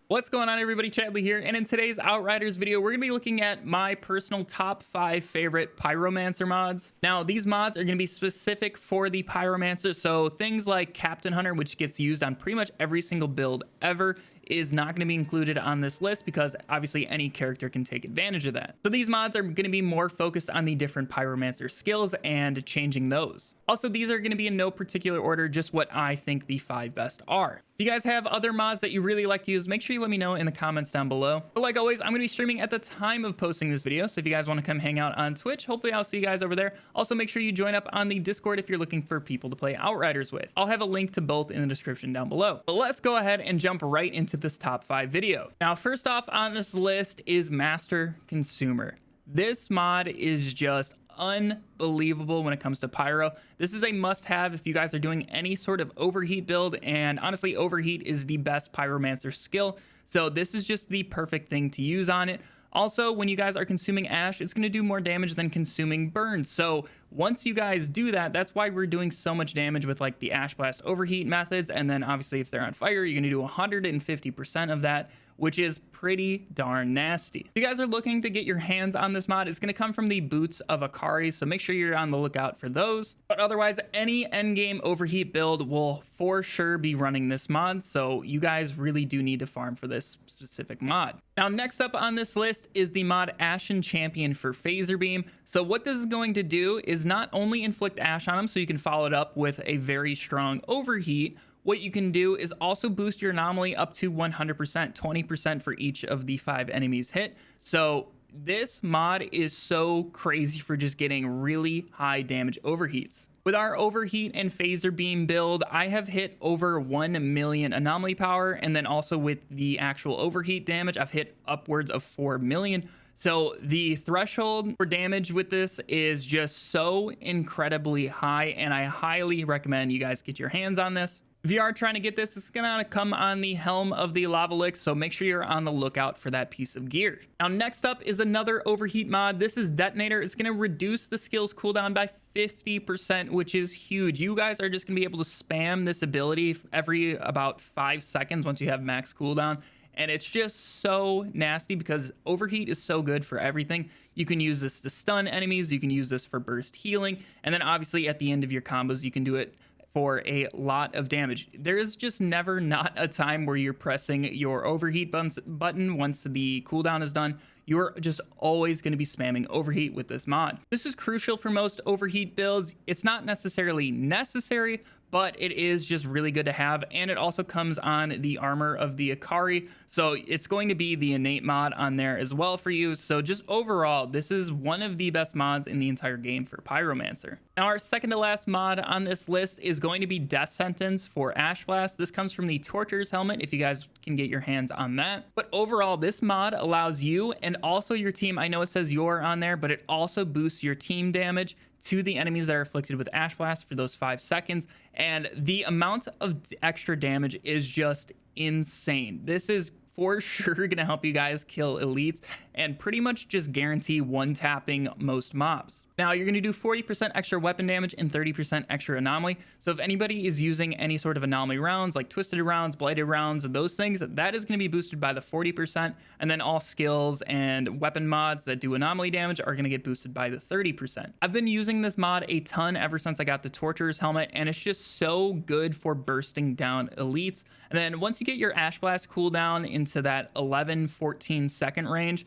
What's going on, everybody? Chadley here, and in today's Outriders video, we're going to be looking at my personal top 5 favorite Pyromancer mods. Now, these mods are going to be specific for the Pyromancer, so things like Captain Hunter, which gets used on pretty much every single build ever, is not going to be included on this list because obviously any character can take advantage of that. So these mods are going to be more focused on the different Pyromancer skills and changing those. Also, these are going to be in no particular order, just what I think the 5 best are. If you guys have other mods that you really like to use, make sure you let me know in the comments down below. But like always, I'm going to be streaming at the time of posting this video, so if you guys want to come hang out on Twitch, hopefully I'll see you guys over there. Also, make sure you join up on the Discord if you're looking for people to play Outriders with. I'll have a link to both in the description down below. But let's go ahead and jump right into this top 5 video. Now, first off on this list is Master Consumer. This mod is just unbelievable when it comes to Pyro. This is a must-have if you guys are doing any sort of overheat build, and honestly, overheat is the best Pyromancer skill, so this is just the perfect thing to use on it. Also, when you guys are consuming ash, it's going to do more damage than consuming burns. So once you guys do that, that's why we're doing so much damage with like the ash blast overheat methods. And then obviously if they're on fire, you're going to do 150% of that, which is pretty darn nasty. If you guys are looking to get your hands on this mod, it's going to come from the boots of Akari, so make sure you're on the lookout for those. But otherwise, any endgame overheat build will for sure be running this mod, so you guys really do need to farm for this specific mod. Now, next up on this list is the mod Ashen Champion for Phaser Beam. So what this is going to do is not only inflict ash on them, so you can follow it up with a very strong overheat. What you can do is also boost your anomaly up to 100%, 20% for each of the 5 enemies hit. So this mod is so crazy for just getting really high damage overheats. With our overheat and phaser beam build, I have hit over 1 million anomaly power, and then also with the actual overheat damage, I've hit upwards of 4 million. So the threshold for damage with this is just so incredibly high, and I highly recommend you guys get your hands on this. If you are trying to get this, it's going to come on the helm of the Lavalick, so make sure you're on the lookout for that piece of gear. Now, next up is another overheat mod. This is Detonator. It's going to reduce the skill's cooldown by 50%, which is huge. You guys are just going to be able to spam this ability every about 5 seconds once you have max cooldown. And it's just so nasty because overheat is so good for everything. You can use this to stun enemies. You can use this for burst healing. And then obviously at the end of your combos, you can do it for a lot of damage. There is just never not a time where you're pressing your overheat button once the cooldown is done. You're just always going to be spamming overheat with this mod. This is crucial for most overheat builds. It's not necessarily necessary, but it is just really good to have, and it also comes on the armor of the Akari, so it's going to be the innate mod on there as well for you. So just overall, this is one of the best mods in the entire game for Pyromancer. Now, our second to last mod on this list is going to be Death Sentence for Ash Blast. This comes from the Torturer's Helmet, if you guys can get your hands on that. But overall, this mod allows you and also your team, I know it says you're on there, but it also boosts your team damage to the enemies that are afflicted with Ash Blast for those 5 seconds. And the amount of extra damage is just insane. This is for sure going to help you guys kill elites and pretty much just guarantee one-tapping most mobs. Now, you're going to do 40% extra weapon damage and 30% extra anomaly. So if anybody is using any sort of anomaly rounds like twisted rounds, blighted rounds, and those things, that is going to be boosted by the 40%. And then all skills and weapon mods that do anomaly damage are going to get boosted by the 30%. I've been using this mod a ton ever since I got the Torturer's Helmet, and it's just so good for bursting down elites. And then once you get your Ash Blast cooldown into that 11-14 second range,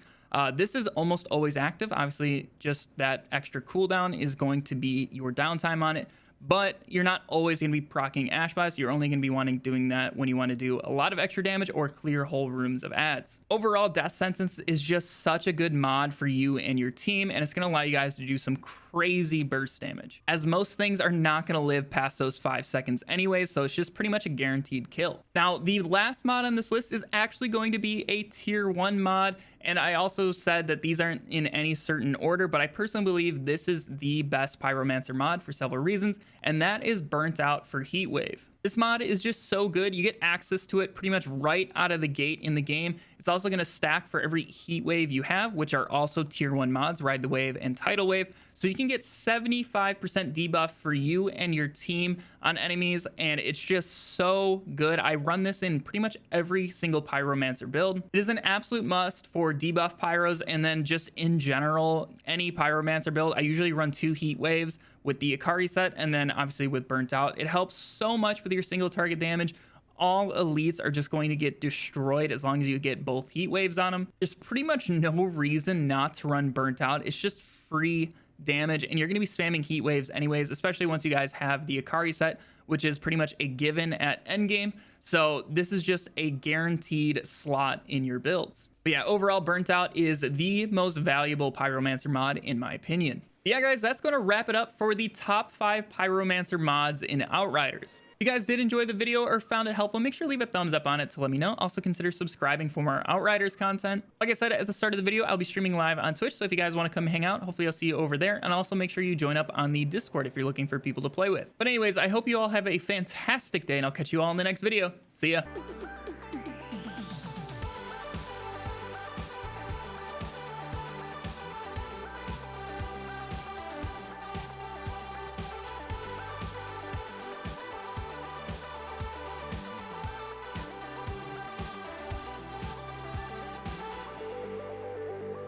this is almost always active. Obviously, just that extra cooldown is going to be your downtime on it, but you're not always going to be proccing Ash Blast. You're only going to be doing that when you want to do a lot of extra damage or clear whole rooms of ads. Overall, Death Sentence is just such a good mod for you and your team, and it's going to allow you guys to do some crazy burst damage, as most things are not going to live past those 5 seconds anyways, so it's just pretty much a guaranteed kill. Now, the last mod on this list is actually going to be a tier 1 mod, and I also said that these aren't in any certain order, but I personally believe this is the best Pyromancer mod for several reasons, and that is Burnt Out for Heatwave. This mod is just so good. You get access to it pretty much right out of the gate in the game. It's also going to stack for every heat wave you have, which are also tier 1 mods, Ride the Wave and Tidal Wave. So you can get 75% debuff for you and your team on enemies, and it's just so good. I run this in pretty much every single Pyromancer build. It is an absolute must for debuff pyros, and then just in general, any Pyromancer build. I usually run 2 heat waves with the Akari set, and then obviously with Burnt Out. It helps so much with your single target damage. All elites are just going to get destroyed as long as you get both heat waves on them. There's pretty much no reason not to run Burnt Out. It's just free damage, and you're going to be spamming heat waves anyways, especially once you guys have the Akari set, which is pretty much a given at endgame. So this is just a guaranteed slot in your builds. But yeah, overall, Burnt Out is the most valuable Pyromancer mod in my opinion. But yeah, guys, that's going to wrap it up for the top 5 Pyromancer mods in Outriders. If you guys did enjoy the video or found it helpful, make sure to leave a thumbs up on it to let me know. Also consider subscribing for more Outriders content. Like I said at the start of the video, I'll be streaming live on Twitch, so if you guys want to come hang out, hopefully I'll see you over there. And also make sure you join up on the Discord if you're looking for people to play with. But anyways, I hope you all have a fantastic day, and I'll catch you all in the next video. See ya.